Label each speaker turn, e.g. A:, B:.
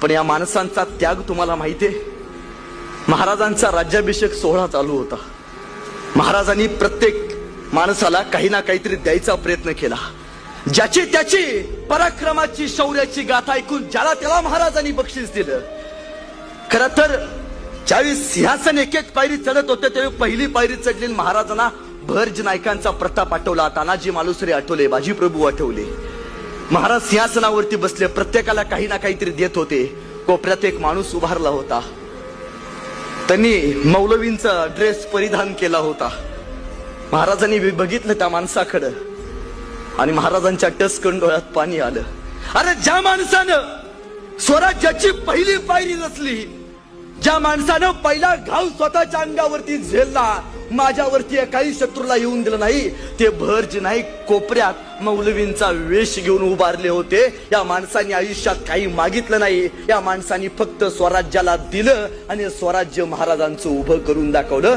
A: पण या माणसांचा त्याग तुम्हाला माहितीये? महाराजांचा राज्याभिषेक सोहळा चालू होता. महाराजांनी प्रत्येक माणसाला काही ना काहीतरी द्यायचा प्रयत्न केला. ज्याची त्याची पराक्रमाची शौर्याची गाथा ऐकून ज्याला त्याला महाराजांनी बक्षीस दिलं. खर तर ज्यावेळी सिंहासन एक एक पायरी चढत होते त्यावेळी पहिली पायरी चढलेली महाराजांना भरज नायकांचा प्रताप आठवला, तानाजी मालुसरे आठवले, बाजीप्रभू आठवले. महाराज सिंहासनावरती बसले, प्रत्येकाला काही ना काहीतरी देत होते. कोपऱ्यात एक माणूस उभारला होता. त्यांनी मौलवींचा ड्रेस परिधान केला होता. महाराजांनी बघितलं त्या माणसाकडं आणि महाराजांच्या टचकन डोळ्यात पाणी आलं. अरे ज्या माणसानं स्वराज्याची पहिली पायरी रचली, ज्या माणसानं पहिला घाव स्वतःच्या अंगावरती झेलला, माझ्यावरती काही शत्रूला येऊन दिलं नाही, ते भरज नाही कोपऱ्यात मौलवींचा वेश घेऊन उभारले होते. या माणसाने आयुष्यात काही मागितलं नाही. या माणसाने फक्त स्वराज्याला दिलं आणि स्वराज्य महाराजांचं उभं करून दाखवलं.